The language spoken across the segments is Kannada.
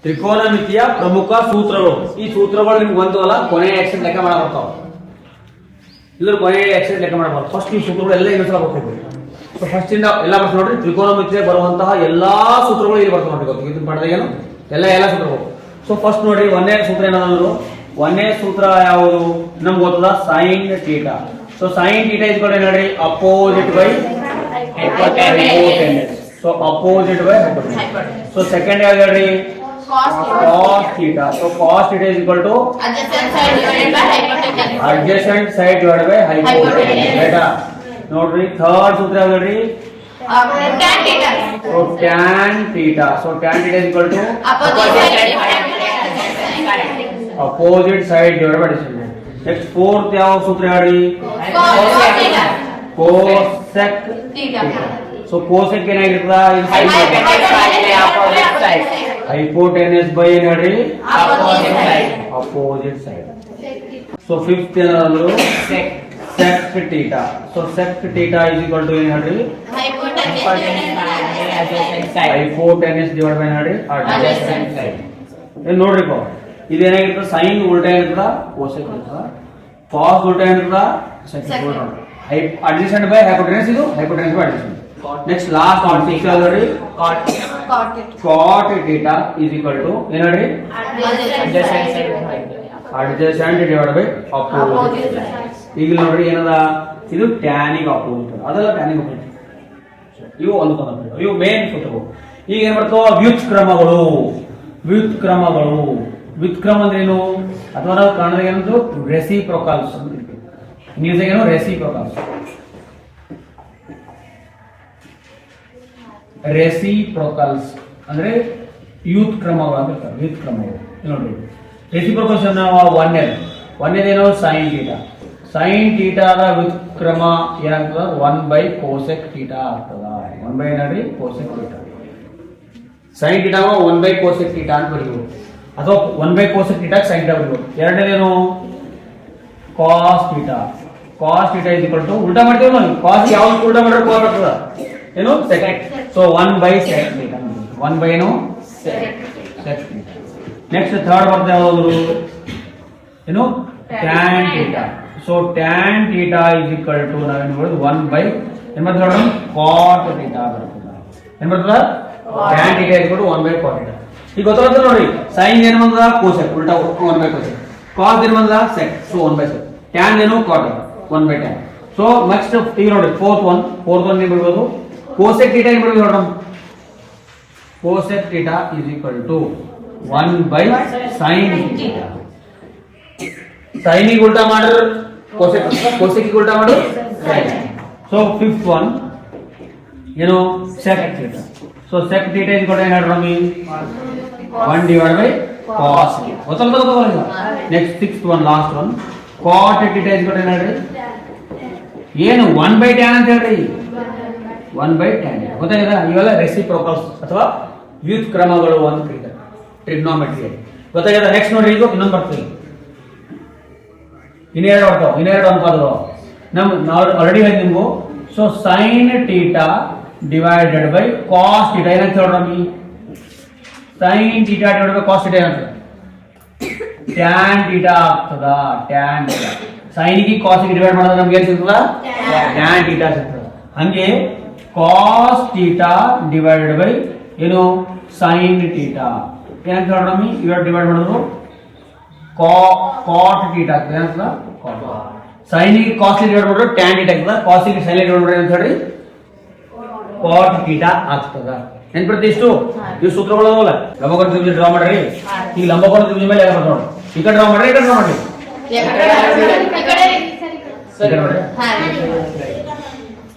ತ್ರಿಕೋನಮಿತಿಯ ಪ್ರಮುಖ ಸೂತ್ರಗಳು. ಈ ಸೂತ್ರಗಳು ನಿಮ್ಗೆ ಬಂದವಲ್ಲ, ಕೊನೆಯ ಆಕ್ಷನ್ ಲೆಕ್ಕ ಮಾಡಬರ್ತಾವ. ಇದ್ರ ಕೊನೆಯ ಆಕ್ಷನ್ ಲೆಕ್ಕ ಮಾಡಬಾರ್ದು. ಫಸ್ಟ್ ಈ ಸೂತ್ರಗಳು ಎಲ್ಲ ಇನ್ನೊಂದ್ಸಲ ಹೋಗ್ಬೇಕು. ಸೊ ಫಸ್ಟ್ ಇಂದ ಎಲ್ಲ ಬರ್ತ ನೋಡ್ರಿ. ತ್ರಿಕೋನಮಿತಿಯ ಬರುವಂತಹ ಎಲ್ಲಾ ಸೂತ್ರಗಳು ಇಲ್ಲಿ ಬರ್ತಾವ ನೋಡ್ರಿ. ಗೊತ್ತು ಇದನ್ನ ಪಡೆದ ಏನು ಎಲ್ಲ ಸೂತ್ರಗಳು. ಸೊ ಫಸ್ಟ್ ನೋಡ್ರಿ, ಒಂದೇ ಸೂತ್ರ ಏನಂದ್ರು, ಒಂದೇ ಸೂತ್ರ ಯಾವುದು ನಮ್ಗೆ ಗೊತ್ತದ, sine theta. So sine theta ಇದ್ಕೊಂಡು ನೋಡ್ರಿ, opposite by hypotenuse. So opposite by hypotenuse. So second ಯಾವ್ದು ಹೇಳ್ರಿ, cos theta. So cos theta is equal to adjacent side divided by hypotenuse. Beta. ನೋಡ್ರಿ ಥರ್ಡ್ ಸೂತ್ರ ಯಾವ್ದು ಹೇಳ್ರಿ, tan theta. So tan theta. So tan theta is equal to opposite side divided by distance. Next fourth ಯಾವ ಸೂತ್ರ ಹೇಳ್ರಿ, cosec theta. So cosec ಏನಾಗಿರ್ತದ, hypotenuse by ಏನ್ ಹೇಳ್ರಿ, opposite side. So fifth ಏನಂದ್ರು, sec theta. So sec theta is equal to ಏನ್ ಹೇಳ್ರಿ, hypotenuse divided by ಏನ್ ಹೇಳ್ರಿ, adjacent side. ನೋಡ್ರಿ ಇದೇನಾಗಿರ್ತದ, ಸೈನ್ ಉಲ್ಟಾ ಇರ್ತದ, ಕೋಸೆಕ್ ಇರ್ತದ, ಕಾಸ್ ಉಲ್ಟಾ ಇರ್ತದ, ಸೆಕ್ ಉಲ್ಟಾ. ಅಡ್ಜಸೆಂಟ್ ಬೈ ಹೈಪೋಟೆನಸ್, ಇದು hypotenuse by adjacent. Next last on six already cot theta is equal to ಏನು ಹೇಳ್ರಿ, adjacent divided by opposite. ಈಗ ನೋಡ್ರಿ ಏನದ, ಇದು ಟ್ಯಾನಿಗೆ ಅಪೋಸಿಟ್, ಅದೆಲ್ಲ ಟ್ಯಾನಿಗೆ ಅಪೋಸಿಟ್. ಇವು ಒಂದು ಇವು ಮೇನ್ ಸೂತ್ರಗಳು. ಈಗ ಏನ್ ಮಾಡ್ತಾವ, ವ್ಯುತ್ಕ್ರಮಗಳು. ವ್ಯುತ್ಕ್ರಮ ಅಂದ್ರೆ ಏನು, ಅಥವಾ ನಾವು ಕನ್ನಡದಾಗ ಏನಂದ್ರು ರೆಸಿಪ್ರೊಕಲ್ಸ್ ಅಂತ. ಇಂಗ್ಲಿಷ್ ಏನು, ರೆಸಿಪ್ರೊಕಲ್ಸ್. ಅಂದ್ರೆ ವ್ಯುತ್ಕ್ರಮಗಳು ಅಂತ ಹೇಳ್ತಾರೆ. ವ್ಯುತ್ಕ್ರಮಗಳು ನೋಡ್ರಿ, ರೆಸಿಪ್ರೊಕಲ್ಸ್ ಒಂದೇದೇನು, ಸೈನ್ ಥೀಟಾ. ಸೈನ್ ಥೀಟಾದ ವ್ಯುತ್ಕ್ರಮ ಏನಾಗ್ತದ, 1/cosec ಥೀಟಾ ಆಗ್ತದ. 1 ಏನ್ರಿ, cosec theta. Sine theta 1/cosec theta ಅಂತ ಬರೀಬಹುದು, ಅಥವಾ 1/cosec ಥೀಟಾ ಸೈನ್ ಥೀಟಾ ಬರೀಬಹುದು. ಎರಡನೇದೇನು, cos theta. cos theta is equal to, ಉಲ್ಟಾ ಮಾಡ್ತೀವಿ ನಾವು, cos ಯಾವ್ದು ಉಲ್ಟಾ ಮಾಡಿದ್ರೆ cos ಬರ್ತದ, ಏನು, sec. So 1/sec theta. 1 ಏನು, sec ಥೀಟಾ. ನೆಕ್ಸ್ಟ್ ಥರ್ಡ್ ಬರ್ತದೆ ಯಾವುದು, ಏನು, tan theta. So tan theta is equal to ನಾವೇನು ಮಾಡೋದು, 1 ಏನ್ ಬರ್ತದೆ, cot ಥೀಟಾ ಬರ್ತದೆ. ಏನ್ ಬರ್ತದ, tan theta is equal to 1/cot theta. ಈಗ ಗೊತ್ತಾಗ್ತದೆ ನೋಡ್ರಿ, ಸೈನ್ ಏನು ಬಂದ, ಕೋಸೆಕ್ ಉಲ್ಟಾ 1/cosec, ಕಾಸ್ ಏನು ಬಂದ, sec. So 1/sec. tan ಏನು, cot 1/tan. ಸೊ ನೆಕ್ಸ್ಟ್ ಈಗ ನೋಡಿ ಫೋರ್ತ್ ಒನ್ ಏನ್ ಬಿಡ್ಬೋದು, ಕೋಸೆಕ್ ಥೀಟಾ ಏನ್ ಬಿಡ್ಬೋದು ನೋಡ್ರಿ, cosec theta is equal to 1/sin theta. ಸೈನಿಗೆ ಉಲ್ಟಾ ಮಾಡಿದ್ರೆ ಕೋಸೆಕ್, ಕೋಸೆಕ್ಗೆ ಉಲ್ಟಾ ಮಾಡಿದ್ರೆ ಸೈನ್. ಸೊ ಫಿಫ್ತ್ ಒನ್ ಏನು, sec theta. So sec theta is equal to ಏನು ಹೇಳ್ರಿ, 1/cos. ಗೊತ್ತಾಗ್ತದ. Next sixth one, last one, cot theta is equal to ಏನು ಹೇಳ್ರಿ, ಏನು 1/tan ಅಂತ ಹೇಳ್ರಿ, 1/tan. ಗೊತ್ತಾಗಿದೆ. ಇವೆಲ್ಲ ರೆಸಿಪ್ರೊಕಲ್ಸ್ ಅಥವಾ ವ್ಯುತ್ಕ್ರಮಗಳು ಅಂತ ಕರೀತಾರೆ ಟ್ರಿಗ್ನೋಮೆಟ್ರಿ. ಗೊತ್ತಾಗಿದೆ. ನೆಕ್ಸ್ಟ್ ನೋಡಿ, ಈಗ ಇನ್ನೊಂದು ಬರ್ತದೆ, ಇನ್ನೆರಡು ಬರ್ತಾವ, ಇನ್ನೆರಡು ಅನುಪಾತಗಳು ನಾವು ಆಲ್ರೆಡಿ ಹೇಳಿ ನಿಮ್ಗೂ. So sine theta divided by cos theta ಏನಂತ ಹೇಳ್ರಿ, sine theta divided by cos theta ಏನಂತ, ಟ್ಯಾನ್ ಥೀಟಾ ಆಗ್ತದ. ಟ್ಯಾನ್ ಥೀಟಾ ಸೈನಿಗೆ ಕಾಸಿಗೆ ಡಿವೈಡ್ ಮಾಡಿದ್ರೆ ನಮ್ಗೆ ಏನು ಸಿಗ್ತದ, ಟ್ಯಾನ್ ಥೀಟಾ ಸಿಗ್ತದ. ಹಂಗೆ ಕಾಸ್ ಥೀಟಾ ಡಿವೈಡೆಡ್ ಬೈ ಏನು, ಸೈನ್ ಥೀಟಾ ಏನಂತ ಹೇಳ್ರಿ, ಇವೆರಡು ಡಿವೈಡ್ ಮಾಡಿದ್ರು ಕಾಟ್ ಥೀಟಾ ಆಗ್ತದೆ. ಏನಂತದ, ಸೈನಿಗೆ ಕಾಸ್ ಡಿವೈಡ್ ಮಾಡಿದ್ರು ಟ್ಯಾನ್ ಥೀಟಾ ಆಗ್ತದ, ಕಾಸಿಗೆ ಸೈನ್ ಡಿವೈಡ್ ಮಾಡಿದ್ರೆ ಅಂತ ಹೇಳಿ ಕಾಟ್ ಥೀಟಾ ಆಗ್ತದ. ನೆನ್ಪಿಡ್ತಿ ಇಷ್ಟು, ಇವು ಸೂತ್ರಗಳು ಅದಾವಲ್ಲ. ಲಂಬಕೋನ ತ್ರಿಭುಜ ಡ್ರಾ ಮಾಡ್ರಿ. ಈಗ ಲಂಬಕೋನ ತ್ರಿಭುಜ ಮೇಲೆ ಯಾವ ನೋಡಿ, ಈ ಕಡೆ ಡ್ರಾ ಮಾಡ್ರಿ, ಈ ಕಡೆ ಡ್ರಾ ಮಾಡ್ರಿ.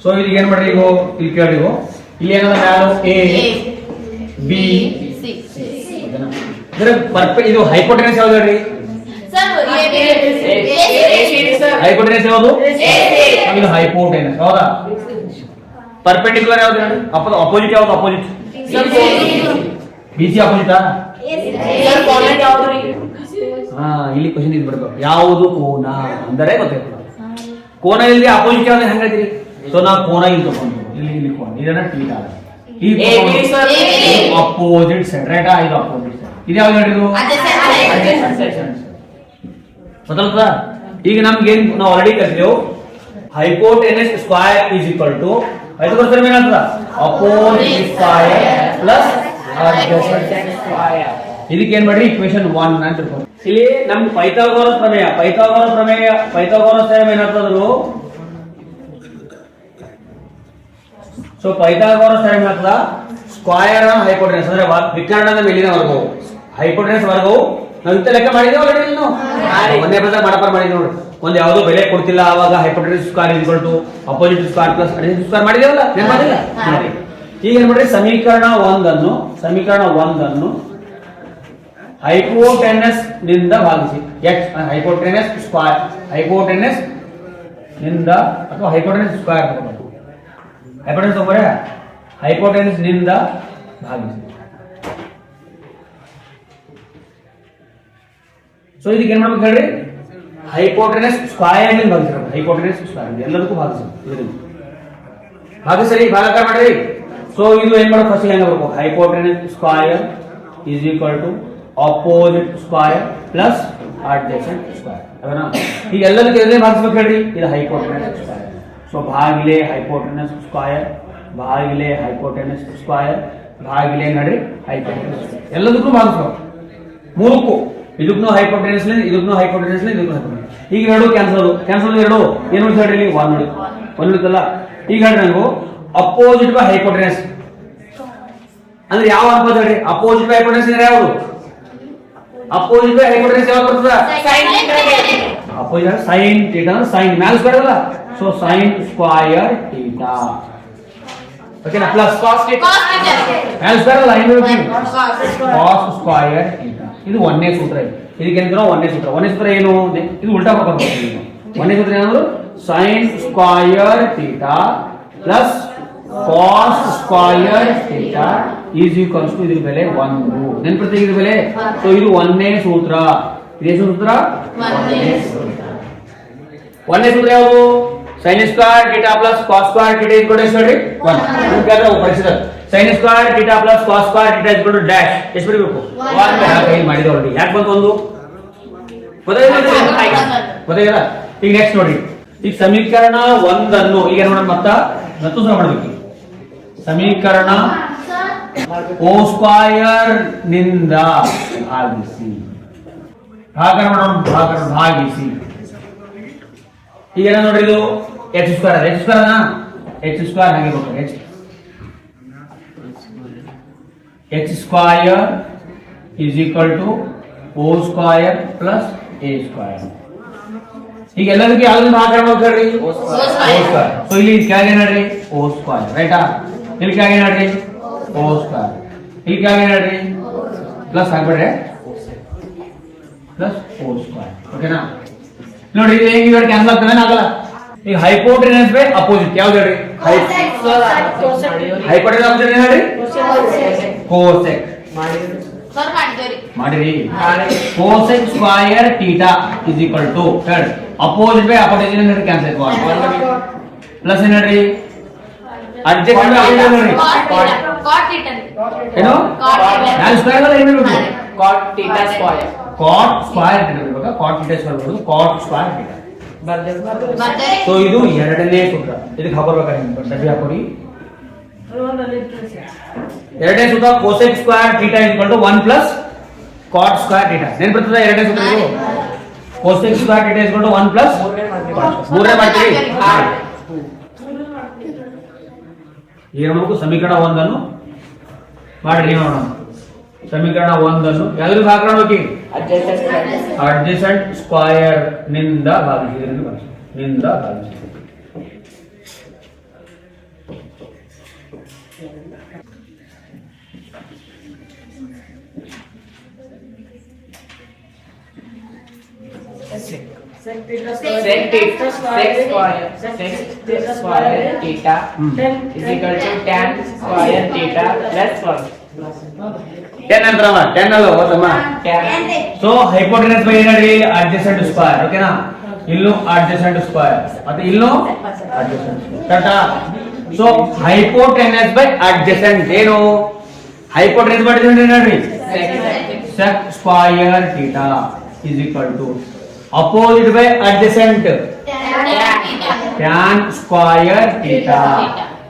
ಸೊ ಇದು ಏನ್ ಮಾಡ್ರಿ, ಈಗ ಇಲ್ಲಿ ಕೇಳಿ, ಇಲ್ಲಿ ಏನದ ಮ್ಯಾಲು ಎ ಬಿ ಸಿ. ಪರ್ಫೆಕ್ಟ್. ಇದು ಹೈಪೋಟೆನಸ್ ಯಾವ್ದು ಹೇಳ್ರಿ, ಹೈಪೋಟೆನಸ್ ಯಾವುದು, ಇದು ಹೈಪೋಟೆನಸ್. ಹೌದಾ. ಪರ್ಪೆಂಡಿಕ್ಯುಲರ್ ಯಾವ್ದು ಹೇಳಿ, ಅಪೋಸಿಟ್ ಯಾವ್ದು, ಅಪೋಸಿಟ್ ಬಿಸಿ ಅಪೋಸಿಟಾ. ಇಲ್ಲಿ ಕ್ವಶನ್ ಇದು ಬರ್ಬೇಕು, ಯಾವುದು ಕೋನ ಅಂದರೆ ಗೊತ್ತಾಗ್ತದೆ. ಕೋನ ಇಲ್ಲಿ ಅಪೋಸಿಟ್ ಯಾವ್ದು ಹೆಂಗೈತ್ರಿ. ಸೊ ನಾವು ಕೋನ ಇಲ್ಲಿ ತಗೊಂಡು ಇಲ್ಲಿ ಕೋನ ಇದನ್ನ ಥೀಟಾ. ಈ ಅಪೋಸಿಟ್ ಸೈಡ್ ರೈಟಾ, ಇದು ಅಪೋಸಿಟ್ ಸೈಡ್. ಇದು ಯಾವ್ದು ಹೇಳಿದ್ರು ಗೊತ್ತಲ್ವಾ? ಈಗ ನಮ್ಗೆ ಏನ್ ನಾವು ಆಲ್ರೆಡಿ ಕಲಿತೆವು hypotenuse square is equal to ಐದು ವರ್ಷ ಏನಾಗ್ತದ opposite square plus adjacent square. ಇದಕ್ಕೆ ಏನ್ ಮಾಡ್ರಿ ಇಕ್ವೇಶನ್ 1 ಅಂತ ತಿಳ್ಕೊಂಡು ಇಲ್ಲಿ ನಮ್ಗೆ ಪೈಥಾಗೋರಸ್ ಥಿಯರಮ್ ಏನಾಗ್ತದ್ರು. ಸೊ ಪೈಥಾಗೋರಸ್ ಥಿಯರಮ್ ಏನಾಗ್ತದ ಸ್ಕ್ವೇರ್ ಹೈಪೋಟೆನಸ್ ಅಂದ್ರೆ ವಿಕರ್ಣದ ಮೇಲಿನ ವರ್ಗವು ಹೈಪೋಟೆನಸ್ ವರ್ಗವು ನಾವು ಇಂತ ಲೆಕ್ಕ ಮಾಡಿದ್ದೇವೆ ಆಲ್ರೆಡಿ ನಾವು ಒಂದೇ ಪದ ಮಾಡಪ್ಪ ಮಾಡಿದ್ವಿ ನೋಡಿ. ಒಂದು ಯಾವುದೋ ಬೆಲೆ ಕೊಡ್ತಿಲ್ಲ ಆವಾಗ hypotenuse square is equal to opposite square plus adjacent square ಮಾಡಿದೇವಲ್ಲ ನೆನಪು ಮಾಡಿಲ್ಲ ನೋಡಿ. ಈಗ ಏನ್ ಮಾಡ್ರಿ ಸಮೀಕರಣ 1 ಅನ್ನು ಹೈಪೋಟೆನಸ್ ನಿಂದ ಭಾಗಿಸಿ ಹೈಪೋಟೆನಸ್ ನಿಂದ ಅಥವಾ ಹೈಪೋಟೆನಸ್ ಸ್ಕ್ವೇರ್ ಹೈಪೋಟೆನಸ್ ತಗೊಂಡ್ರೆ ಹೈಪೋಟೆನಸ್ ನಿಂದ ಭಾಗಿಸಿ. ಸೊ ಇದಕ್ಕೆ ಏನ್ ಮಾಡ್ಬೇಕು ಹೇಳ್ರಿ ಹೈಪೋಟೆನಸ್ ಸ್ಕ್ವೇರ್ ನಿಂದ ಭಾಗಿಸ್ಬೇಕು. ಹೈಪೋಟೆನಸ್ ಸ್ಕ್ವೇರ್ ಎಲ್ಲದಕ್ಕೂ ಭಾಗಿಸರಿ ಭಾಗಾಕಾರ ಮಾಡ್ರಿ. ಸೊ ಇದು ಏನ್ ಮಾಡೋದು ಫಸ್ಟ್ ಹೆಂಗ ಬರ್ಬೇಕು hypotenuse square is equal to opposite square plus adjacent square ಅದನ್ನ ಈಗ ಎಲ್ಲದಕ್ಕೆ ಎಲ್ಲಿ ಭಾಗಿಸ್ಬೇಕು ಹೇಳ್ರಿ ಇದು ಹೈಪೋಟೆನಸ್ ಸ್ಕ್ವೇರ್. ಸೊ ಭಾಗಿಲೆ ಹೈಪೋಟೆನಸ್ ಸ್ಕ್ವೇರ್ ಭಾಗಿಲೆ ಹೈಪೋಟೆನಸ್ ಸ್ಕ್ವೇರ್ ಭಾಗಿಲೆ ನಡ್ರಿ ಹೈಪೋಟೆನಸ್ ಎಲ್ಲದಕ್ಕೂ ಭಾಗಿಸ್ಬೇಕು ಮೂರಕ್ಕೂ ಇದಕ್ಕೂ ಹೈಪೋಟೆನಸ್ ಇದಕ್ಕೂ ಹೈಪೋಟೆನಸ್ ಇದಕ್ಕೂ ಹೈಪೋಟೆನಸ್. ಈಗ ಎರಡು ಕ್ಯಾನ್ಸಲ್ ಎರಡು ಏನು ಹೇಳ್ರಿ ಇಲ್ಲಿ ಒಂದು ಉಳಿತಲ್ಲ. ಈಗ ಹೇಳ್ರಿ ನಾವು ಅಪೋಸಿಟ್ ಬೈ ಹೈಪೋಟೆನಸ್ ಅಂದ್ರೆ ಯಾವ ಅನುಪಾತ ಹೇಳ್ರಿ ಅಪೋಸಿಟ್ ಬೈ ಹೈಪೋಟೆನಸ್ ಅಂದ್ರೆ ಯಾವುದು ಅಪೋಸಿಟ್ ಬೈ ಹೈಪೋಟೆನಸ್ ಯಾವಾಗ ಬರ್ತದ ಅಪೋಸಿಟ್ sin ಥೀಟಾ sin ಮ್ಯಾಲ್ ಸ್ಕ್ವೇರ್ ಅಲ್ಲ. ಸೊ sin ಸ್ಕ್ವೇರ್ ಥೀಟಾ ಓಕೆನಾ ಪ್ಲಸ್ cos ಥೀಟಾ ಮ್ಯಾಲ್ ಸ್ಕ್ವೇರ್ ಅಲ್ಲ cos ಸ್ಕ್ವೇರ್ ಥೀಟಾ. ಇದು ಒಂದೇ ಸೂತ್ರ. ಇದಕ್ಕೆ ಏನಂದ್ರೆ ಒಂದೇ ಸೂತ್ರ ಏನು ಇದು ಉಲ್ಟಾ ಮಾಡ್ಕೊಂಡು ಒಂದೇ ಸೂತ್ರ ಏನಂದ್ರು sin square theta plus cos square theta is equals to ಇದ್ರ ಬೆಲೆ 1 ನೆನಪಿರ್ತೀವಿ ಇದ್ರ ಬೆಲೆ. ಸೊ ಇದು ಒಂದೇ ಸೂತ್ರ. ಇದೇ ಸೂತ್ರ ಒಂದೇ ಸೂತ್ರ ಯಾವುದು sin square theta plus cos square theta equal to ಎಷ್ಟು ಹೇಳಿ 1. ನಿಮಗೆ ಪರಿಚಿತ sin square theta plus cos square theta equal to dash ಎಷ್ಟು ಬರಬೇಕು 1 ಯಾಕೆ ಮಾಡಿ ನೋಡಿ ಯಾಕೆ ಬಂತು ಒಂದು ಗೊತ್ತಾಗಿಲ್ಲ. ಈಗ ನೆಕ್ಸ್ಟ್ ನೋಡಿ ಈಗ ಸಮೀಕರಣ 1 ಅನ್ನು ಈಗ ಏನ್ ಮಾಡೋಣ ಮತ್ತು ಸಹ ಮಾಡಬೇಕು. ಸಮೀಕರಣ o ಸ್ಕ್ವೇರ್ ನಿಂದ ಭಾಗಿಸಿ ಭಾಗಿಸಿ. ಈಗ ಏನ ನೋಡ್ರಿ ಇದು h ಸ್ಕ್ವೇರ್ ಹಾಗೆ ಬರ್ತದೆ h square is equal to o square plus a square. ಈಗ ಎಲ್ಲದಕ್ಕೆ ಯಾವ್ದು ಭಾಗ ಮಾಡ್ರಿ o ಸ್ಕ್ವೇರ್. ಸೊ ಇಲ್ಲಿ ಕೆಳಗೆ ನೋಡ್ರಿ o ಸ್ಕ್ವೇರ್ ರೈಟಾ. ಇಲ್ಲಿ ಕೆಳಗೆ ನೋಡ್ರಿ o ಸ್ಕ್ವೇರ್. ಇಲ್ಲಿ ಕೆಳಗೆ ನೋಡ್ರಿ ಪ್ಲಸ್ ಹಾಕ್ಬಿಡ್ರಿ ಪ್ಲಸ್ o ಸ್ಕ್ವೇರ್ ಓಕೆನಾ. ನೋಡಿ ಇದು ಹೆಂಗೆ ಇವಾಗ ಕ್ಯಾನ್ಸಲ್ ಆಗ್ತದೆ ಆಗಲ್ಲ. ಈಗ ಹೈಪೋಟೆನಸ್ ಬೈ ಅಪೋಸಿಟ್ ಯಾವ್ದು ಹೇಳ್ರಿ ಹೈಪೋಟೆನಸ್ ಆಪ್ಷನ್ ಏನು ಹೇಳ್ರಿ ಕೋಸೆಕ್ ಮಾಡಿರಿ cosec square theta is equal to ಹೇಳಿ ಅಪೋಸಿಟ್ ಬೈ ಅಪೋಸಿಟ್ ಏನು ಕ್ಯಾನ್ಸಲ್ ಪ್ಲಸ್ ಏನು ಹೇಳ್ರಿ ಅಡ್ಜಸೆಂಟ್ ಹೇಳ್ರಿ ಏನು ನಾನು ಸ್ಕ್ವೇರ್ ಅಲ್ಲ ಏನು cot theta square cot square theta ಇರಬೇಕು cot theta square ಬರೋದು cot square theta ಸೊ ಇದು ಎರಡನೇ ಸೂತ್ರ. ಇದಕ್ಕೆ ಹಾಕೋಬೇಕಾಗಿತ್ತು ಡಬ್ಬಿ ಹಾಕೋರಿ. ಎರಡನೇ ಸೂತ್ರ cosec square theta is equal to 1 plus cot square theta. ನೆನಪು ಬರ್ತದ ಎರಡನೇ ಸೂತ್ರ ಇದು cosec square theta is equal to 1 plus ಮೂರನೇ ಮಾಡ್ತೀವಿ. ಈಗ ನಮಗೂ ಸಮೀಕರಣ 1 ಅನ್ನು ಮಾಡ್ರಿ ನೋಡೋಣ. ಸಮೀಕರಣ 1 ಅನ್ನು ಯಾವ್ದು ಹಾಕೋಣ ಅಡ್ಜಸೆಂಟ್ ಸ್ಕ್ವೇರ್ ನಿಂದ ಭಾಗಿಸಿ ನಿಂದ ಭಾಗಿಸಿ. sec theta square theta is equal to tan square theta plus 1. 10 ಅಂತಾರಮ್ಮ 10 ಅಲ್ಲ ಓದಮ್ಮ tan. ಸೊ ಹೈಪೋಟೆನಸ್ ಬೈ ಏನ್ರಿ ಅಡ್ಜಸೆಂಟ್ ಸ್ಕ್ವೇರ್ ಓಕೆನಾ. ಇಲ್ಲೂ ಅಡ್ಜಸೆಂಟ್ ಸ್ಕ್ವೇರ್ ಮತ್ತೆ ಇಲ್ಲೂ ಅಡ್ಜಸೆಂಟ್ ಕರೆಕ್ಟಾ. ಸೊ ಹೈಪೋಟೆನಸ್ ಬೈ ಅಡ್ಜಸೆಂಟ್ ಏನು ಹೈಪೋಟೆನಸ್ ಮಾಡಿದ್ರೆ ನೋಡ್ರಿ sec square theta is equal to opposite by adjacent tan square theta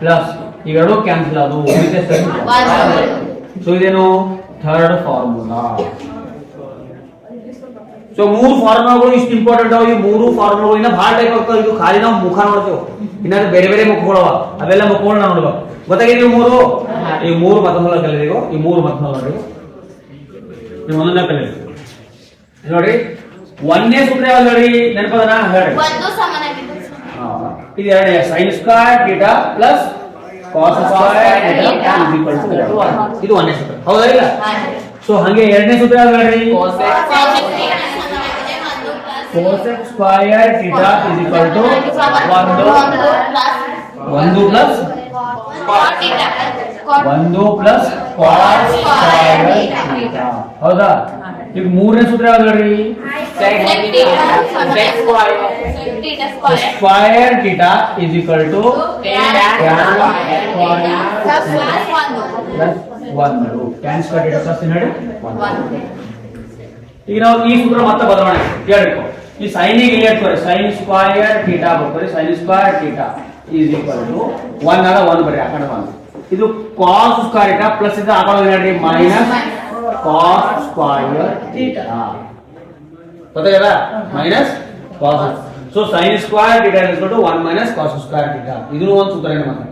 plus ಇವೆರಡು ಕ್ಯಾನ್ಸಲ್ ಅದು ಸೊ ಇದೇನು ಥರ್ಡ್ ಫಾರ್ಮುಲಾ. ಸೊ ಮೂರು ಫಾರ್ಮುಲಾಗಳು ಇಷ್ಟು ಇಂಪಾರ್ಟೆಂಟ್ ಅವ. ಈ ಮೂರು ಫಾರ್ಮುಲಾಗಳು ಇನ್ನ ಬಹಳ ಟೈಪ್ ಆಗ್ತಾವ. ಇದು ಖಾಲಿ ನಾವು ಮುಖ ನೋಡ್ತೇವೆ, ಇನ್ನಾದ್ರೆ ಬೇರೆ ಬೇರೆ ಮುಖಗಳವ, ಅವೆಲ್ಲ ಮುಖಗಳನ್ನ ನೋಡ್ಬೇಕು. ಗೊತ್ತಾಗಿದೆ ನೀವು ಮೂರು? ಈ ಮೂರು ಮತ್ತೊಂದಲ್ಲ ಕಲಿಬೇಕು. ಈ ಮೂರು ಮತ್ತೊಂದಲ್ಲ ನೋಡಿ, ನೀವು ಒಂದೊಂದ ಕಲಿಬೇಕು ನೋಡ್ರಿ. ಒಂದೇ ಸೂತ್ರ ಯಾವ್ದು ನೋಡಿ, ನೆನಪದನ ಹೇಳಿ. ಇದು ಎರಡನೇ sin square theta plus cos square theta is equal to 1. ಇದು ಒಂದೇ ಸೂತ್ರ, ಹೌದಾ ಇಲ್ಲ? ಸೊ ಹಂಗೆ ಎರಡನೇ ಸೂತ್ರ ಯಾವ್ದು ನೋಡಿ, cosec square theta is equal to 1 plus cos square theta. ಹೌದಾ? ಈಗ ಮೂರನೇ ಸೂತ್ರ ಯಾವ್ದು ನೋಡಿ, square theta is equal to tan tan square theta plus ನೋಡಿ 1. ಈಗ ನಾವು ಈ ಸೂತ್ರ ಮತ್ತೆ ಬದಲಾವಣೆ ಕೇಳಬೇಕು. ಈ sin ಗೆ ಇಲ್ಲಿ ಹಾಕ್ತಾರೆ, sin ಸ್ಕ್ವೇರ್ ಥೀಟಾ ಬರ್ತಾರೆ. sin square theta is equal to 1 ಆಗ 1 ಬರಿ, ಆ ಕಡೆ 1. ಇದು cos ಸ್ಕ್ವೇರ್ ಥೀಟಾ ಪ್ಲಸ್ ಇದು ಆ ಕಡೆ ನೋಡಿ ಮೈನಸ್ cos ಸ್ಕ್ವೇರ್ ಥೀಟಾ. ಗೊತ್ತಾಗಲ್ಲ? Minus cos. So sin square theta is equal to 1 minus cos square theta. ಇದು ಒಂದು ಸೂತ್ರ ಏನು ಮತ್ತೆ.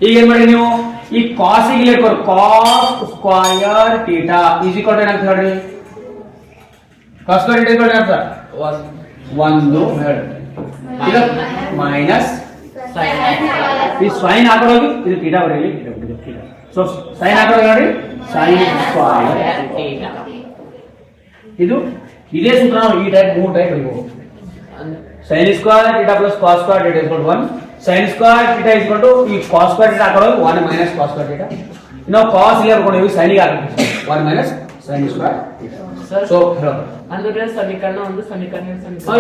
ಈಗ ಏನ್ ಮಾಡಿ ನೀವು ಈ cos ಗೆ ಇಲ್ಲಿ ಹಾಕ್ತಾರೆ, cos square theta is equal to ಏನಂತ ಹೇಳ್ರಿ, cos square theta is equal to 1 ಹೇಳಿ. ಇದು ಮೈನಸ್ ಈ sin ಹಾಕೋಗಿ ಇದು ಥೀಟಾ ಬರಲಿ. ಸೊ sin ಹಾಕೋಗಿ ನೋಡಿ sin ಸ್ಕ್ವೇರ್ ಥೀಟಾ. ಇದು ಇದೇ ಸೂತ್ರ ನಾವು ಈ ಟೈಪ್ ಮೂರು ಟೈಪ್ ಬರೀಬಹುದು. sin square theta plus cos square theta is equal to 1. sin square theta is equal to ಈ cos ಸ್ಕ್ವೇರ್ ಥೀಟಾ ಹಾಕೋಗಿ 1 minus cos ಸ್ಕ್ವೇರ್ ಥೀಟಾ. ನಾವು cos ಇಲ್ಲಿ ಹಾಕೊಂಡಿವಿ, sin ಗೆ ಹಾಕಬೇಕು 1 minus sin square theta. So ಅಂದ್ರೆ ಸಮೀಕರಣ ಒಂದು ಸಮೀಕರಣ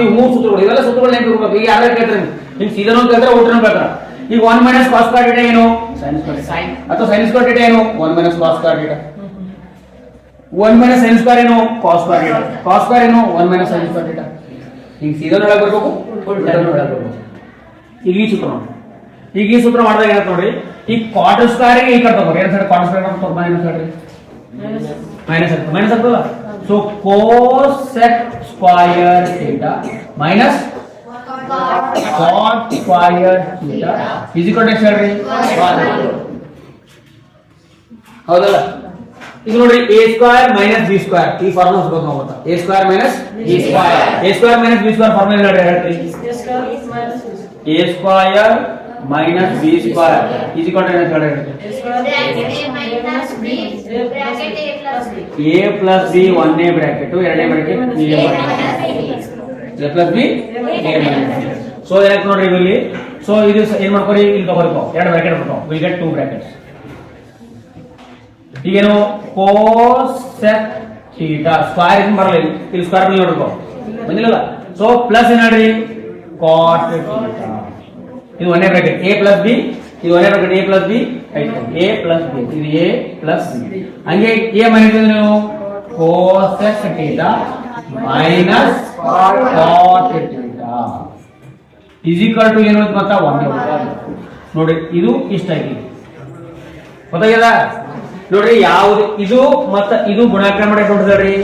ಈ ಮೂರು ಸೂತ್ರಗಳು, ಇವೆಲ್ಲ ಸೂತ್ರಗಳು ನೆನಪಿರಬೇಕು. ಈಗ ಯಾರು ಕೇಳ್ತಾರೆ ನಿಮ್ಗೆ ಸೀದಾ ಕೇಳ್ತಾರೆ ಊಟನ ಕೇಳ್ತಾರೆ. ಈಗ 1 minus cos ಸ್ಕ್ವೇರ್ ಥೀಟಾ ಏನು, sin ಸ್ಕ್ವೇರ್ ಅಥವಾ sin ಸ್ಕ್ವೇರ್ ಥೀಟಾ ಏನು 1 minus cos square theta. 1 minus sin square ಏನು cos square theta. cos square ಏನು 1 minus sin ಸ್ಕ್ವೇರ್ ಥೀಟಾ. ಈಗ ಸೀದಾ ಹೇಳಕ್ ಬರ್ಬೇಕು, ಉಲ್ಟಾನು ಹೇಳಕ್ ಬರ್ಬೇಕು. ಈಗ ಈ ಸೂತ್ರ ನೋಡಿ, ಈಗ ಈ ಸೂತ್ರ ಮಾಡಿದಾಗ ಏನಂತ ನೋಡಿ, ಈ cot ಸ್ಕ್ವೇರ್ ಗೆ ಈ ಕಡೆ ತಗೋರಿ. ಏನು ಸರಿ cot ಸ್ಕ್ವೇರ್ ಅಂತ ಮೈನಸ್ ಹೇಳ್ರಿ, ಮೈನಸ್ ಆಗ್ತದಲ್ಲ. So cosec square theta minus cot square theta is equal to ಎಷ್ಟು ಹೇಳ್ರಿ, 1. ಹೌದಲ್ಲ? ಈಗ ನೋಡಿ a square minus b square ಈ ಫಾರ್ಮುಲಾ ಹೊಸಬೇಕು ನಾವು ಗೊತ್ತಾ. a square minus b square, a square minus b square formula ಹೇಳ್ರಿ. a square minus b square is equal to ಏನು ಹೇಳ್ರಿ, a ಪ್ಲಸ್ b ಒಂದನೇ ಬ್ರಾಕೆಟ್, ಎರಡನೇ bracket a plus b. So ಏನಕ್ಕೆ ನೋಡ್ರಿ ಇಲ್ಲಿ, ಸೊ ಇದು ಏನ್ ಮಾಡ್ಕೊರಿ, ಇಲ್ಲಿ ತಗೋಬೇಕು ಎರಡು ಬ್ರಾಕೆಟ್ ಬರ್ತಾವ, ವಿಲ್ ಗೆಟ್ 2 ಬ್ರಾಕೆಟ್ಸ್. ಈಗೇನು cosec ಥೀಟಾ ಸ್ಕ್ವೇರ್ ಏನು ಬರಲ್ಲ, ಇಲ್ಲಿ ಸ್ಕ್ವೇರ್ ನೋಡ್ಕೋ ಬಂದಿಲ್ಲ. ಸೊ ಪ್ಲಸ್ ಏನ್ ಹೇಳ್ರಿ cot ಥೀಟಾ. ಇದು ಒಂದೇ ಬ್ರಾಕೆಟ್ a ಪ್ಲಸ್ b, ಇದು ಒಂದೇ bracket a plus b, a plus b, ಇದು a ಪ್ಲಸ್ b. ಹಂಗೆ a ಮೈನಸ್ ನೀವು cosec theta minus cot theta is equal to ಏನು ಅಂತ ಮತ್ತೆ 1 ನೋಡಿ. ಇದು ಇಷ್ಟ ಆಗಿದೆ, ಗೊತ್ತಾಗ್ಯದ ನೋಡ್ರಿ. ಯಾವ್ದು ಇದು ಮತ್ತೆ ಇದು ಗುಣಾಕಾರ ಮಾಡಿ ನೋಡಿದ್ರಿ,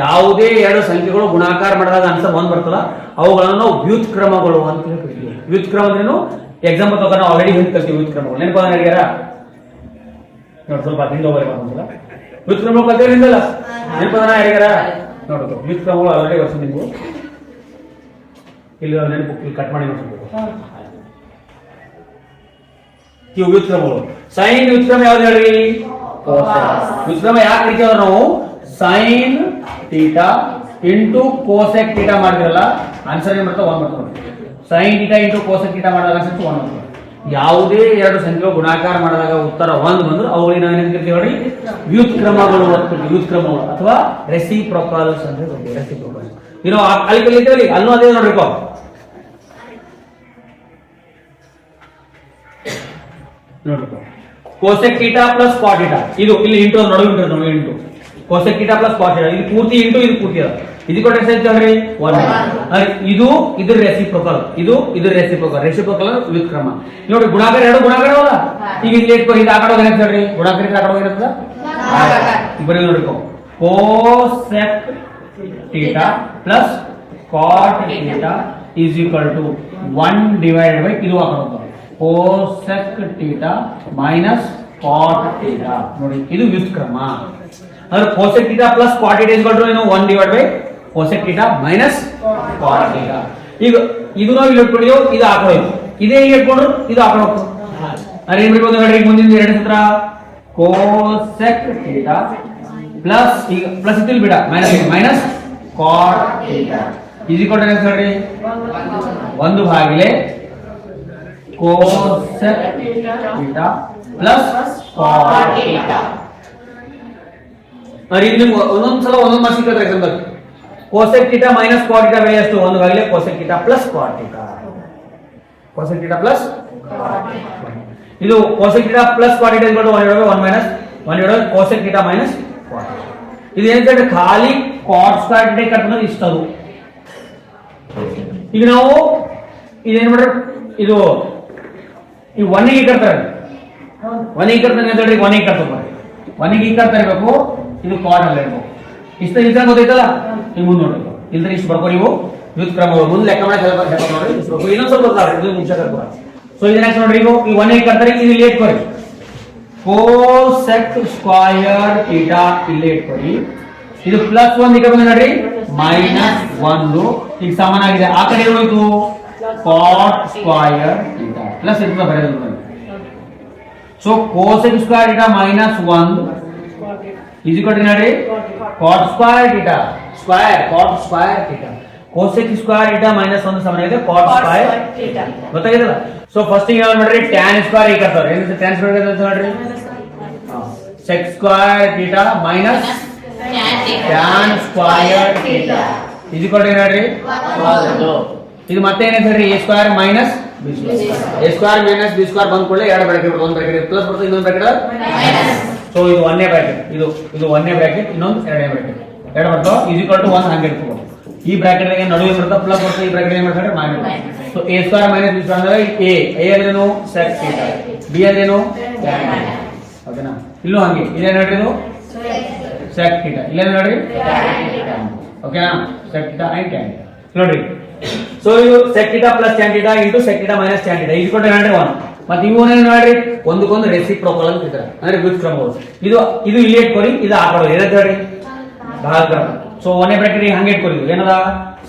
ಯಾವುದೇ ಎರಡು ಸಂಖ್ಯೆಗಳು ಗುಣಾಕಾರ ಮಾಡಿದಾಗ ಆನ್ಸರ್ 1 ಬರ್ತಲ್ಲ, ಅವುಗಳನ್ನು ನಾವು ವ್ಯುತ್ಕ್ರಮಗಳು ಅಂತ ಹೇಳ್ತೀವಿ. ವ್ಯುತ್ಕ್ರಮ ಅಂದ್ರೇನು, ಎಕ್ಸಾಂಪಲ್ ತಗೊಂಡು ನಾವು ಆಲ್ರೆಡಿ ಹಿಂದೆ ಕಲ್ತೀವಿ ವ್ಯುತ್ಕ್ರಮಗಳು. ನೆನಪದ ಹೇಳ್ಯಾರ ನೋಡಿ, ಸ್ವಲ್ಪ ಹಿಂದೆ ಹೋಗ್ಬೇಕಂತಲ್ಲ ವ್ಯುತ್ಕ್ರಮಗಳು ಕಲ್ತಿರಲಿಲ್ಲ, ನೆನಪದನ ಹೇಳ್ಯಾರ ನೋಡ್ಬೇಕು. ವ್ಯುತ್ಕ್ರಮಗಳು ಆಲ್ರೆಡಿ ವರ್ಷ ನೀವು ಇಲ್ಲಿ ನೆನಪು ಕಟ್ ಮಾಡಿ ನೋಡ್ಬೇಕು. ಇವು ವ್ಯುತ್ಕ್ರಮಗಳು. ಸೈನ್ ವ್ಯುತ್ಕ್ರಮ ಯಾವ್ದು ಹೇಳ್ರಿ, ವ್ಯುತ್ಕ್ರಮ ಯಾಕೆ ಕರಿತೀವಿ ನಾವು, sine theta into cosec theta ಮಾಡಿದ್ರಲ್ಲ ಆನ್ಸರ್ ಏನ್ ಬರ್ತದೆ 1 ಬರ್ತದೆ. Sine theta into cosec theta ಮಾಡಿದಾಗ ಆನ್ಸರ್ 1 ಬರ್ತದೆ. ಯಾವುದೇ ಎರಡು ಸಂಖ್ಯೆಗಳು ಗುಣಾಕಾರ ಮಾಡಿದಾಗ ಉತ್ತರ 1 ಬಂದ್ರೆ ಅವುಗಳಿಗೆ ನಾವು ಏನ್ ಕರಿತೀವಿ ನೋಡಿ, ವ್ಯುತ್ಕ್ರಮಗಳು. ವ್ಯುತ್ಕ್ರಮಗಳು ಅಥವಾ ರೆಸಿಪ್ರೊಕಲ್ಸ್ ಅಂತ ಹೇಳ್ತೀವಿ. ರೆಸಿಪ್ರೊಕಲ್ಸ್ ಇನ್ನು ಅಲ್ಲಿ ಕಲಿತೀವಿ, ಅಲ್ಲೂ ಅದೇ ನೋಡ್ಬೇಕು. ನೋಡ್ಬೇಕು cosec theta plus cot theta, ಇದು ಇಲ್ಲಿ ಇಂಟು ನಡುವೆ into cosec theta plus cot theta ಇದು ಪೂರ್ತಿ ಇಂಟು ಇದು ಪೂರ್ತಿ ಅದ ಇದು ಕೊಟ್ರೆ ಎಷ್ಟು ಹೇಳ್ರಿ 1 ಇದು ಇದ್ರ ರೆಸಿಪ್ರೋಕಲ್ ಇದು ರೆಸಿಪ್ರೋಕಲ್ ವ್ಯುತ್ಕ್ರಮ ನೋಡಿ ಗುಣಾಕಾರ ಎರಡು ಗುಣಾಕಾರ ಅಲ್ಲ ಈಗ ಇಲ್ಲಿ ಇಟ್ಕೊ ಇದು ಆಕಡೆ ಹೋಗಿ ಹೇಳ್ರಿ ಗುಣಾಕಾರ ಆಕಡೆ ಹೋಗಿ ಇರ್ತದ ಇಬ್ಬರು ನೋಡ್ಕೊ cosec theta plus cot theta is equal to 1 divided by ಇದು ಆಕಡೆ cosec theta minus cot theta ನೋಡಿ ಇದು ವ್ಯುತ್ಕ್ರಮ ಅಂದ್ರೆ cosec theta plus cot theta is equal to ಏನು 1 divided by cosec theta minus cot theta ಈಗ ಇದು ನಾವು ಇಲ್ಲಿ ಇಟ್ಕೊಂಡಿಯೋ ಇದು ಆಕಡೆ ಇದೇ ಇಲ್ಲಿ ಇಟ್ಕೊಂಡ್ರು ಇದು ಆಕಡೆ ಹೋಗ್ತದೆ ಅರೆ ಏನ್ ಬಿಡ್ಬೋದು ಹೇಳ್ರಿ ಮುಂದಿನ ಎರಡು ಸೂತ್ರ ಕೋಸೆಕ್ ಥೀಟಾ ಪ್ಲಸ್ ಈಗ ಪ್ಲಸ್ ಇತ್ತು ಬಿಡ minus cot theta is equal to ಏನು ಹೇಳ್ರಿ 1 ಭಾಗಿಲೆ cosec theta plus cot theta ಅರೆ ಇಲ್ಲಿ ಒಂದೊಂದ್ಸಲ ಒಂದೊಂದು ಮಾರ್ಕ್ಸ್ ಸಿಕ್ಕದ್ರೆ example cosec theta minus cot theta ಬೆಲೆ ಎಷ್ಟು 1 ಭಾಗಿಲೆ cosec theta plus cot theta cosec theta plus ಇದು cosec theta plus cot theta equal to 1 minus 1 cosec theta minus cot ಇದು ಏನಂತ ಖಾಲಿ ಕಾಟ್ ಸ್ಕ್ವೇರ್ ಥೀಟಾ ಕಟ್ಟೋದು ಇಷ್ಟದು ಈಗ ನಾವು ಇದೇನ್ ಮಾಡ್ರಿ ಇದು ಈ 1 ಗೆ ಕಟ್ತಾರೆ 1 ಗೆ ಕಟ್ತಾನೆ ಅಂತ ಹೇಳಿ 1 ಗೆ ಕಟ್ತಾರೆ 1 ಗೆ ಕಟ್ತಾ ಇರಬೇಕು ಇದು ಕಾಟ್ ಅಲ್ಲ ಇರಬೇಕು ಇಷ್ಟ ಇಷ್ಟ ಗೊತ್ತೈತಲ್ಲ ಈಗ ಮುಂದೆ ನೋಡ್ಬೇಕು ಇಲ್ದ್ರೆ ಇಷ್ಟು ಬರ್ಕೋ ನೀವು ವ್ಯುತ್ಕ್ರಮಗಳು ಮುಂದೆ ಲೆಕ್ಕ ಮಾಡಕ್ಕೆ ಹೇಳ್ಬೇಕು ನೋಡ್ರಿ ಇಷ್ಟು ಇನ್ನೊಂದು ಸ್ವಲ್ಪ ಗೊತ್ತಾಗ್ರಿ ಇದು ನಿಮಿಷ ಕಟ್ಕೋ ಸೊ ಇದನ್ನ ನೋಡ್ರಿ ಈಗ ಈ 1 ಗೆ ಕಟ್ತಾರೆ ಇದು ಲೇಟ್ ಕೊಡಿ ಕೋಸೆಕ್ ಸ್ಕ್ವೇರ್ ಥೀಟಾ ಇಲ್ಲಿ ಇಟ್ಕೊಳ್ಳಿ ಇದು ಪ್ಲಸ್ 1 ಈಗ ಬಂದ ನೋಡ್ರಿ ಮೈನಸ್ 1 ಈಗ ಸಮಾನ ಆಗಿದೆ ಆ ಕಡೆ ಹೋಯ್ತು ಕಾಟ್ ಸ್ಕ್ವೇರ್ ಥೀಟಾ ಪ್ಲಸ್ ಇರ್ತದೆ ಬರೆಯೋದು so cosec square theta minus 1 is equal to ನೋಡಿ cot square theta cot square theta cosec square theta minus 1 ಸಮಾನ ಇದೆ cot square theta ಗೊತ್ತಾಗಿದಲ್ಲ ಸೊ ಫಸ್ಟ್ ಈಗ ಏನು ಮಾಡ್ರಿ tan square ಈಗ ಕರ್ತಾರೆ ಏನು tan square ಅಂತ ನೋಡ್ರಿ sec square theta minus tan square theta is equal to ನೋಡ್ರಿ ಇದು ಮತ್ತೆ ಏನಿದೆ ಹೇಳ್ರಿ a square minus b square a square minus b square ಬಂದ ಕೂಡಲೇ ಎರಡು ಬ್ರಾಕೆಟ್ ಬರ್ತದೆ ಒಂದು ಬ್ರಾಕೆಟ್ ಪ್ಲಸ್ ಬರ್ತದೆ ಇನ್ನೊಂದು ಬ್ರಾಕೆಟ್ ಮೈನಸ್ ಸೊ ಇದು ಒಂದೇ ಬ್ರಾಕೆಟ್ ಇದು ಒಂದೇ ಬ್ರಾಕೆಟ್ ಇನ್ನೊಂದು ಎರಡನೇ ಬ್ರಾಕೆಟ್ ಎರಡು ಬರ್ತವೆ is equal to 1 ಹಂಗೆ ಇಟ್ಕೋ ಈ ಬ್ರಾಕೆಟ್ ಗೆ ನಡುವೆ ಬರ್ತದೆ ಪ್ಲಸ್ ಬರ್ತದೆ ಈ ಬ್ರಾಕೆಟ್ ಏನು ಮಾಡ್ತಾರೆ minus so a square minus b square ಅಂದ್ರೆ a ಅಂದ್ರೇನು sec theta b ಅಂದ್ರೇನು tan ಓಕೆನಾ ಇಲ್ಲೂ ಹಂಗೆ ಇದೇನು ನೋಡ್ರಿ ಇದು sec theta ಇಲ್ಲೇನು ನೋಡ್ರಿ tan theta ಓಕೆನಾ sec theta and tan theta ನೋಡ್ರಿ ಸೊ ಇದು sec theta plus tan theta into sec theta minus tan theta is equal to 1 ಮತ್ತೆ ಇವನೇನು ನೋಡ್ರಿ ಒಂದಕ್ಕೊಂದು ರೆಸಿಪ್ರೋಕಲ್ ಅಂತ ಇದ್ದಾರೆ ಅಂದ್ರೆ ವ್ಯುತ್ಕ್ರಮಗಳು ಇದು ಇಲ್ಲಿ ಇಟ್ಕೊಳ್ಳಿ ಇದು ಆಕಡೆ ಏನಂತ ಹೇಳಿ ಭಾಗಕ್ರಮ ಸೊ ಒಂದೇ ಬ್ರಾಕೆಟ್ ಹಂಗೆ ಇಟ್ಕೊಳ್ಳಿ ಏನದ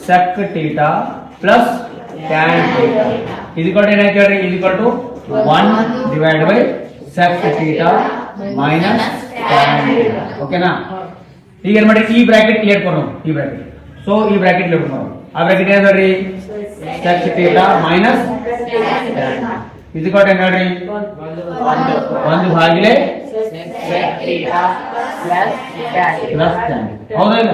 sec theta plus tan theta is equal to ಏನಾಯ್ತು ಹೇಳ್ರಿ is equal to 1 divided by sec theta minus tan theta ಓಕೆನಾ ಈಗ ಏನು ಮಾಡಿ ಈ ಬ್ರಾಕೆಟ್ ಕ್ಲಿಯರ್ ಕೊಡೋಣ ಈ ಬ್ರಾಕೆಟ್ ಸೊ ಈ ಬ್ರಾಕೆಟ್ ಕ್ಲಿಯರ್ ಮಾಡೋಣ ಆ ಬ್ರಾಕೆಟ್ ಏನು ಹೇಳ್ರಿ sec theta minus is equal to ನೋಡ್ರಿ 1 ಭಾಗಿಲೆ ಹೌದಾ ಇಲ್ಲ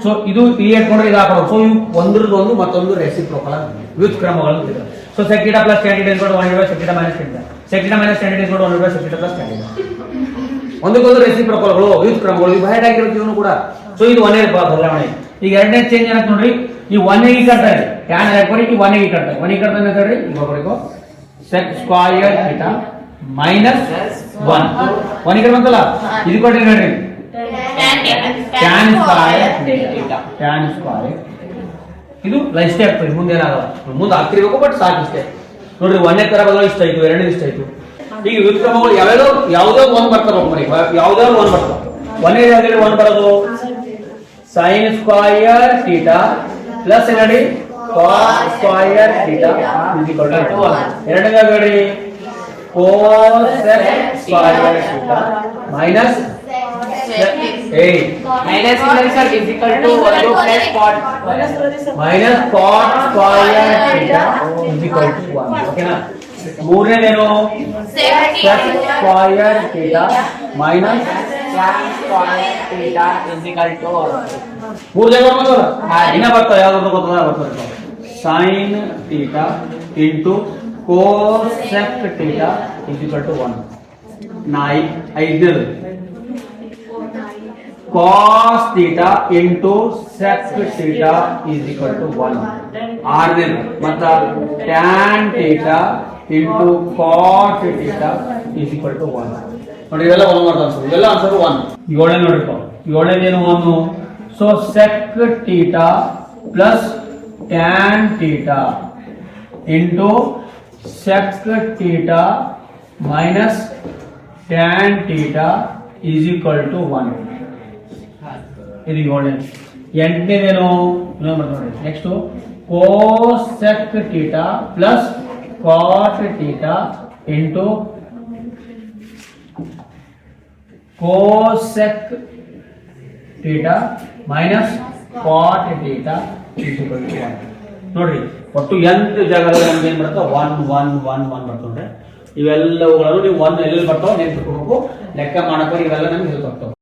ಸೊ ಇದು ಕ್ಲಿಯರ್ ಕೊಡ್ರಿ ಇದು ಹಾಕೋದು ಸೊ ಇವು ಒಂದ್ರದೊಂದು ಮತ್ತೊಂದು ರೆಸಿಪ್ರೋಕಲ್ ವ್ಯುತ್ಕ್ರಮಗಳು ಅಂತ ಇದ್ದಾರೆ so sec theta plus tan theta is equal to 1 by sec theta minus tan theta sec theta minus tan theta is equal to 1 by sec theta plus tan theta ಒಂದಕ್ಕೊಂದು ರೆಸಿಪ್ರೋಕಲ್ಗಳು ವ್ಯುತ್ಕ್ರಮಗಳು ಇವು ಬಹಳ ಆಗಿರುತ್ತೆ ಇವನು ಕೂಡ ಸೊ ಇದು ಒಂದೇ ಬದಲಾವಣೆ ಈಗ ಎರಡನೇ ಚೇಂಜ್ ಏನಂತ ನೋಡ್ರಿ ಈ 1 ಗೆ ಕಟ್ತಾರೆ tan ಹಾಕೋರಿ ಈ 1 ಗೆ ಕಟ್ತಾರೆ 1 ಗೆ ಕಟ್ತಾರೆ ಅಂತ ಹೇಳ್ರಿ ಈಗ ಬರಬೇಕು sec square theta minus 1 1 ಗೆ ಬಂತಲ್ಲ ಇದು ಕೊಡಿ ನೋಡ್ರಿ tan square ಇದು ಲೈಸ್ಟ್ ಆಗ್ತದೆ ಮುಂದೆ ಏನಾಗಲ್ಲ ಮುಂದೆ ಆಗ್ತಿರ್ಬೇಕು ಬಟ್ ಸಾಕು ಇಷ್ಟೇ ನೋಡ್ರಿ ಒಂದೇ ತರ ಬದಲ ಇಷ್ಟ ಆಯ್ತು ಎರಡನೇ ಇಷ್ಟ ಆಯ್ತು ಈಗ ವ್ಯುತ್ಕ್ರಮಗಳು ಯಾವುದೋ ಒಂದು ಬರ್ತಾರೆ ಒಬ್ಬರಿ ಯಾವುದೋ ಒಂದು ಬರ್ತಾರೆ ಒಂದೇ ಜಾಗದಲ್ಲಿ ಒಂದು ಬರೋದು sin square theta ಪ್ಲಸ್ ನೋಡಿ cos square theta is equal to 1 ಎರಡನೇ ಜಾಗದಲ್ಲಿ cosec square theta minus minus sir is equal to 1 plus cot minus cot square theta is equal to 1 ಓಕೆನಾ ಮೂರನೇದೇನು sec square theta minus tan square theta is equal to ಮೂರು ಜಾಗ ಬಂದಲ್ಲ ಇನ್ನ ಬರ್ತಾವ ಯಾವ್ದು ಬರ್ತದೆ sin theta into cosec theta is equal to 1 ಐದನೇದು cos theta into sec theta is equal to 1. ಆರನೇದು ಮತ್ತ tan theta into cot theta is equal to 1. ನೋಡಿ ಇವೆಲ್ಲ ಒಂದು ಮಾಡ್ತಾ ಆನ್ಸರ್, ಇವೆಲ್ಲ ಆನ್ಸರ್ 1. ಏಳನೇ ನೋಡಿಪ್ಪ, ಏಳನೇದೇನು 1. So sec theta plus tan theta into sec theta minus tan theta is equal to 1. ಇದು ಏಳನೇ. ಎಂಟನೇದೇನು ನೋಡಿ, next cosec theta plus cot theta into cosec theta minus cot theta is equal to 1. ನೋಡ್ರಿ ಒಟ್ಟು ಎಂಟು ಜಾಗದಲ್ಲಿ ನಮ್ಗೆ ಏನ್ ಬರುತ್ತೆ 1 1 1 1 ಬರ್ತದೆ. ಇವೆಲ್ಲವುಗಳನ್ನು ನೀವು 1 ಎಲ್ಲೆಲ್ಲಿ ಬರ್ತಾವ ನೆನ್ಪಿಟ್ಕೋಬೇಕು, ಲೆಕ್ಕ ಮಾಡಕ್ಕೆ ಇವೆಲ್ಲ ನಮ್ಗೆ ಹೆಲ್ಪ್ ಆಗ್ತಾವೆ.